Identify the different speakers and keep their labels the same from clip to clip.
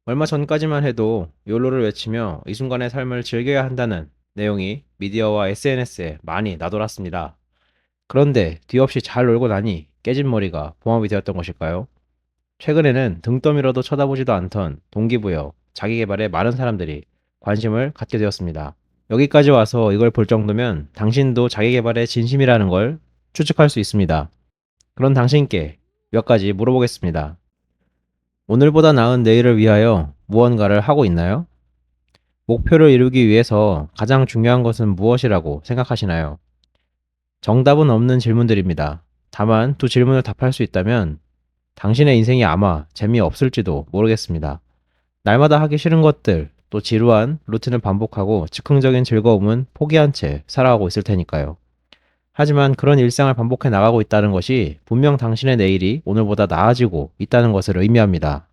Speaker 1: 얼마 전까지만 해도 욜로를 외치며 이 순간의 삶을 즐겨야 한다는 내용이 미디어와 SNS에 많이 나돌았습니다. 그런데 뒤 없이 잘 놀고 나니 깨진 머리가 봉합이 되었던 것일까요? 최근에는 등 떠밀어도 쳐다보지도 않던 동기부여, 자기계발에 많은 사람들이 관심을 갖게 되었습니다. 여기까지 와서 이걸 볼 정도면 당신도 자기계발에 진심이라는 걸 추측할 수 있습니다. 그런 당신께 몇 가지 물어보겠습니다. 오늘보다 나은 내일을 위하여 무언가를 하고 있나요? 목표를 이루기 위해서 가장 중요한 것은 무엇이라고 생각하시나요? 정답은 없는 질문들입니다. 다만 두 질문을 답할 수 있다면 당신의 인생이 아마 재미없을지도 모르겠습니다. 날마다 하기 싫은 것들, 또 지루한 루틴을 반복하고 즉흥적인 즐거움은 포기한 채 살아가고 있을 테니까요. 하지만 그런 일상을 반복해 나가고 있다는 것이 분명 당신의 내일이 오늘보다 나아지고 있다는 것을 의미합니다.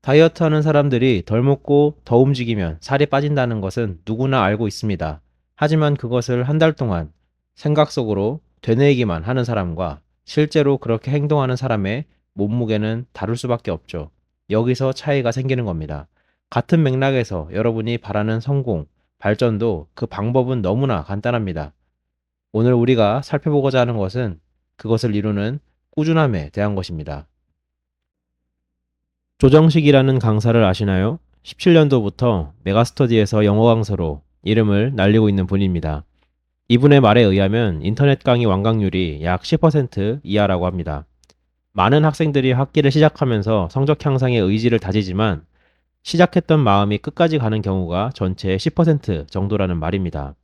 Speaker 1: 다이어트 하는 사람들이 덜 먹고 더 움직이면 살이 빠진다는 것은 누구나 알고 있습니다. 하지만 그것을 한 달 동안 생각 속으로 되뇌이기만 하는 사람과 실제로 그렇게 행동하는 사람의 몸무게는 다를 수밖에 없죠. 여기서 차이가 생기는 겁니다. 같은 맥락에서 여러분이 바라는 성공, 발전도 그 방법은 너무나 간단합니다. 오늘 우리가 살펴보고자 하는 것은 그것을 이루는 꾸준함에 대한 것입니다. 조정식이라는 강사를 아시나요? 17년도부터 메가스터디에서 영어 강사로 이름을 날리고 있는 분입니다. 이분의 말에 의하면 인터넷 강의 완강률이 약 10% 이하라고 합니다. 많은 학생들이 학기를 시작하면서 성적 향상의 의지를 다지지만 시작했던 마음이 끝까지 가는 경우가 전체의 10% 정도라는 말입니다.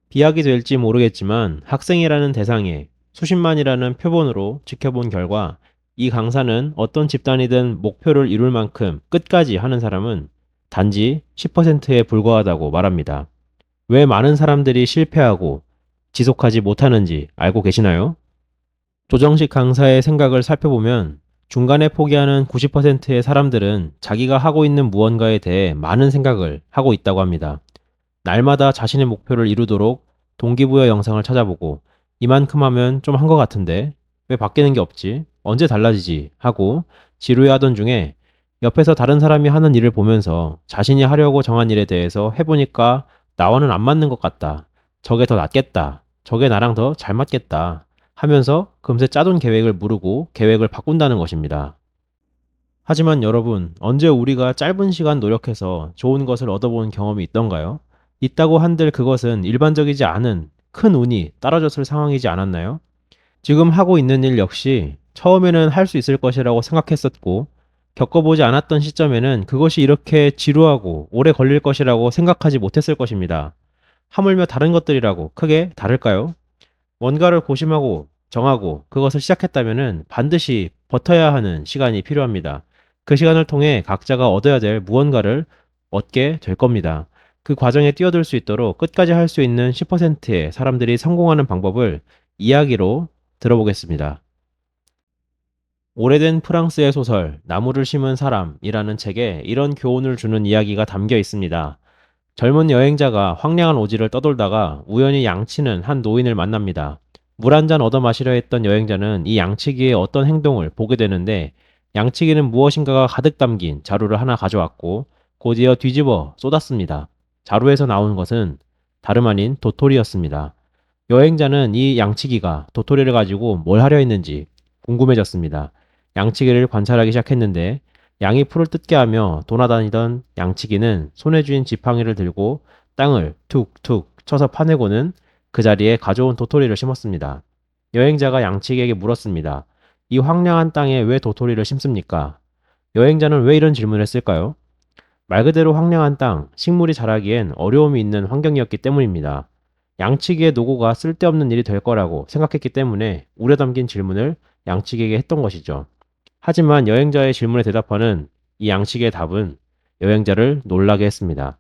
Speaker 1: 비약이 될지 모르겠지만 학생이라는 대상에 수십만이라는 표본으로 지켜본 결과 이 강사는 어떤 집단이든 목표를 이룰 만큼 끝까지 하는 사람은 단지 10%에 불과하다고 말합니다. 왜 많은 사람들이 실패하고 지속하지 못하는지 알고 계시나요? 조정식 강사의 생각을 살펴보면 중간에 포기하는 90%의 사람들은 자기가 하고 있는 무언가에 대해 많은 생각을 하고 있다고 합니다. 날마다 자신의 목표를 이루도록 동기부여 영상을 찾아보고 이만큼 하면 좀 한 것 같은데 왜 바뀌는 게 없지? 언제 달라지지? 하고 지루해하던 중에 옆에서 다른 사람이 하는 일을 보면서 자신이 하려고 정한 일에 대해서 해보니까 나와는 안 맞는 것 같다. 저게 더 낫겠다. 저게 나랑 더 잘 맞겠다. 하면서 금세 짜둔 계획을 무르고 계획을 바꾼다는 것입니다. 하지만 여러분, 언제 우리가 짧은 시간 노력해서 좋은 것을 얻어본 경험이 있던가요? 있다고 한들 그것은 일반적이지 않은 큰 운이 따라줬을 상황이지 않았나요? 지금 하고 있는 일 역시 처음에는 할 수 있을 것이라고 생각했었고, 겪어보지 않았던 시점에는 그것이 이렇게 지루하고 오래 걸릴 것이라고 생각하지 못했을 것입니다. 하물며 다른 것들이라고 크게 다를까요? 뭔가를 고심하고 정하고 그것을 시작했다면 반드시 버텨야 하는 시간이 필요합니다. 그 시간을 통해 각자가 얻어야 될 무언가를 얻게 될 겁니다. 그 과정에 뛰어들 수 있도록 끝까지 할 수 있는 10%의 사람들이 성공하는 방법을 이야기로 들어보겠습니다. 오래된 프랑스의 소설 나무를 심은 사람이라는 책에 이런 교훈을 주는 이야기가 담겨 있습니다. 젊은 여행자가 황량한 오지를 떠돌다가 우연히 양치는 한 노인을 만납니다. 물 한 잔 얻어 마시려 했던 여행자는 이 양치기의 어떤 행동을 보게 되는데 양치기는 무엇인가가 가득 담긴 자루를 하나 가져왔고 곧이어 뒤집어 쏟았습니다. 자루에서 나온 것은 다름 아닌 도토리였습니다. 여행자는 이 양치기가 도토리를 가지고 뭘 하려 했는지 궁금해졌습니다. 양치기를 관찰하기 시작했는데 양이 풀을 뜯게 하며 돌아다니던 양치기는 손에 쥔 지팡이를 들고 땅을 툭툭 쳐서 파내고는 그 자리에 가져온 도토리를 심었습니다. 여행자가 양치기에게 물었습니다. 이 황량한 땅에 왜 도토리를 심습니까? 여행자는 왜 이런 질문을 했을까요? 말 그대로 황량한 땅, 식물이 자라기엔 어려움이 있는 환경이었기 때문입니다. 양치기의 노고가 쓸데없는 일이 될 거라고 생각했기 때문에 우려 담긴 질문을 양치기에게 했던 것이죠. 하지만 여행자의 질문에 대답하는 이 양치기의 답은 여행자를 놀라게 했습니다.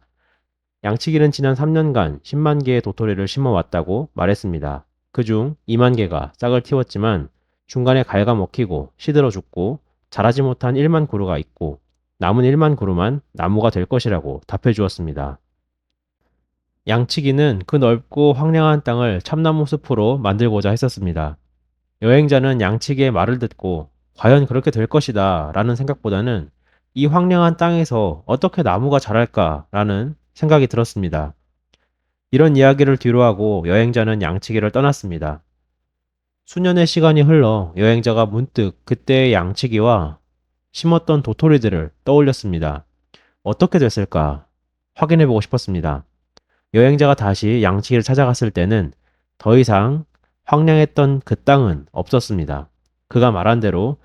Speaker 1: 양치기는 지난 3년간 10만 개의 도토리를 심어왔다고 말했습니다. 그중 2만 개가 싹을 틔웠지만 중간에 갉아먹히고 시들어 죽고 자라지 못한 1만 그루가 있고 남은 1만 그루만 나무가 될 것이라고 답해 주었습니다. 양치기는 그 넓고 황량한 땅을 참나무 숲으로 만들고자 했었습니다. 여행자는 양치기의 말을 듣고 과연 그렇게 될 것이다 라는 생각보다는 이 황량한 땅에서 어떻게 나무가 자랄까라는 생각이 들었습니다. 이런 이야기를 뒤로하고 여행자는 양치기를 떠났습니다. 수년의 시간이 흘러 여행자가 문득 그때의 양치기와 심었던 도토리들을 떠올렸습니다. 어떻게 됐을까 확인해보고 싶었습니다. 여행자가 다시 양치기를 찾아갔을 때는 더 이상 황량했던 그 땅은 없었습니다. 그가 말한 대로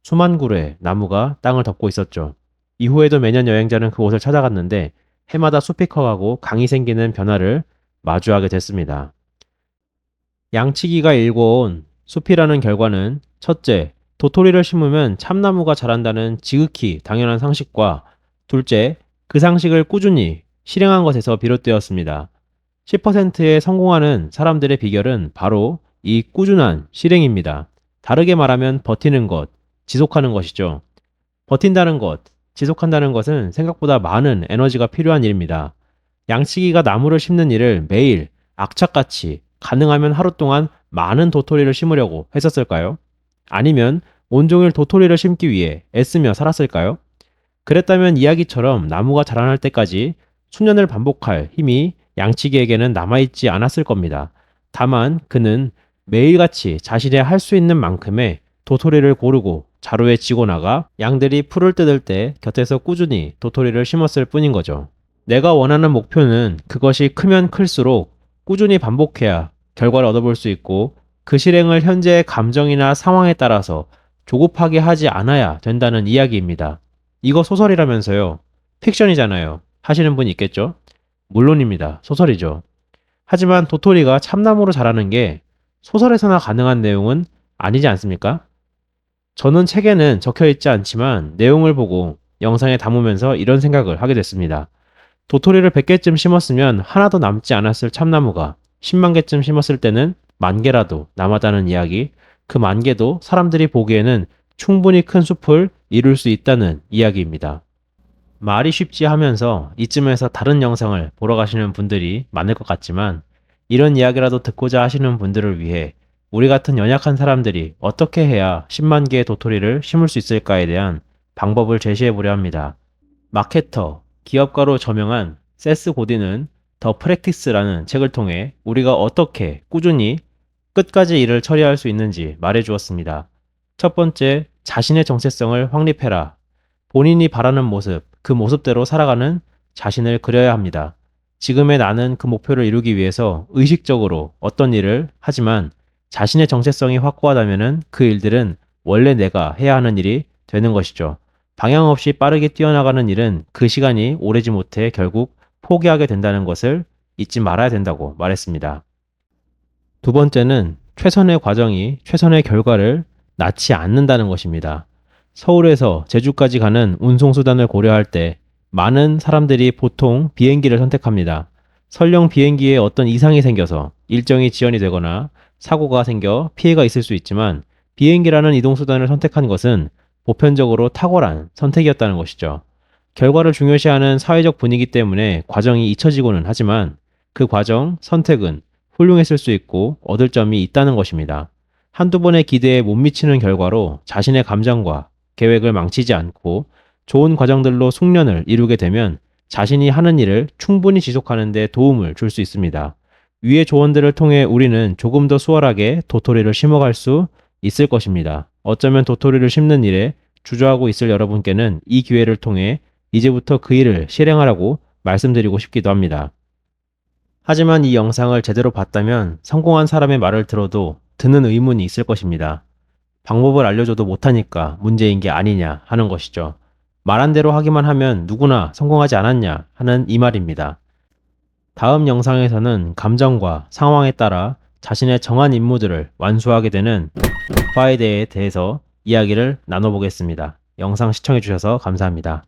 Speaker 1: 수만 그루의 나무가 땅을 덮고 있었죠. 이후에도 매년 여행자는 그곳을 찾아갔는데 해마다 숲이 커가고 강이 생기는 변화를 마주하게 됐습니다. 양치기가 일궈온 숲이라는 결과는 첫째, 도토리를 심으면 참나무가 자란다는 지극히 당연한 상식과 둘째, 그 상식을 꾸준히 실행한 것에서 비롯되었습니다. 10%의 성공하는 사람들의 비결은 바로 이 꾸준한 실행입니다. 다르게 말하면 버티는 것, 지속하는 것이죠. 버틴다는 것, 지속한다는 것은 생각보다 많은 에너지가 필요한 일입니다. 양치기가 나무를 심는 일을 매일 악착같이 가능하면 하루 동안 많은 도토리를 심으려고 했었을까요? 아니면 온종일 도토리를 심기 위해 애쓰며 살았을까요? 그랬다면 이야기처럼 나무가 자라날 때까지 수년을 반복할 힘이 양치기에게는 남아있지 않았을 겁니다. 다만 그는 매일같이 자신의 할 수 있는 만큼의 도토리를 고르고 자루에 지고 나가 양들이 풀을 뜯을 때 곁에서 꾸준히 도토리를 심었을 뿐인 거죠. 내가 원하는 목표는 그것이 크면 클수록 꾸준히 반복해야 결과를 얻어볼 수 있고 그 실행을 현재의 감정이나 상황에 따라서 조급하게 하지 않아야 된다는 이야기입니다. 이거 소설이라면서요. 픽션이잖아요. 하시는 분 있겠죠? 물론입니다. 소설이죠. 하지만 도토리가 참나무로 자라는 게 소설에서나 가능한 내용은 아니지 않습니까? 저는 책에는 적혀 있지 않지만 내용을 보고 영상에 담으면서 이런 생각을 하게 됐습니다. 도토리를 100개쯤 심었으면 하나도 남지 않았을 참나무가 10만 개쯤 심었을 때는 10,000개라도 남았다는 이야기, 그 10,000개도 사람들이 보기에는 충분히 큰 숲을 이룰 수 있다는 이야기입니다. 말이 쉽지 하면서 이쯤에서 다른 영상을 보러 가시는 분들이 많을 것 같지만 이런 이야기라도 듣고자 하시는 분들을 위해 우리 같은 연약한 사람들이 어떻게 해야 10만 개의 도토리를 심을 수 있을까에 대한 방법을 제시해 보려 합니다. 마케터, 기업가로 저명한 세스 고딘은 더 프랙티스라는 책을 통해 우리가 어떻게 꾸준히 끝까지 일을 처리할 수 있는지 말해 주었습니다. 첫 번째, 자신의 정체성을 확립해라. 본인이 바라는 모습, 그 모습대로 살아가는 자신을 그려야 합니다. 지금의 나는 그 목표를 이루기 위해서 의식적으로 어떤 일을 하지만 자신의 정체성이 확고하다면 그 일들은 원래 내가 해야 하는 일이 되는 것이죠. 방향 없이 빠르게 뛰어나가는 일은 그 시간이 오래지 못해 결국 포기하게 된다는 것을 잊지 말아야 된다고 말했습니다. 두 번째는 최선의 과정이 최선의 결과를 낳지 않는다는 것입니다. 서울에서 제주까지 가는 운송수단을 고려할 때 많은 사람들이 보통 비행기를 선택합니다. 설령 비행기에 어떤 이상이 생겨서 일정이 지연이 되거나 사고가 생겨 피해가 있을 수 있지만 비행기라는 이동수단을 선택한 것은 보편적으로 탁월한 선택이었다는 것이죠. 결과를 중요시하는 사회적 분위기 때문에 과정이 잊혀지고는 하지만 그 과정, 선택은 훌륭했을 수 있고 얻을 점이 있다는 것입니다. 한두 번의 기대에 못 미치는 결과로 자신의 감정과 계획을 망치지 않고 좋은 과정들로 숙련을 이루게 되면 자신이 하는 일을 충분히 지속하는 데 도움을 줄 수 있습니다. 위의 조언들을 통해 우리는 조금 더 수월하게 도토리를 심어갈 수 있을 것입니다. 어쩌면 도토리를 심는 일에 주저하고 있을 여러분께는 이 기회를 통해 이제부터 그 일을 실행하라고 말씀드리고 싶기도 합니다. 하지만 이 영상을 제대로 봤다면 성공한 사람의 말을 들어도 드는 의문이 있을 것입니다. 방법을 알려줘도 못하니까 문제인 게 아니냐 하는 것이죠. 말한 대로 하기만 하면 누구나 성공하지 않았냐 하는 이 말입니다. 다음 영상에서는 감정과 상황에 따라 자신의 정한 임무들을 완수하게 되는 과에 대해서 이야기를 나눠보겠습니다. 영상 시청해주셔서 감사합니다.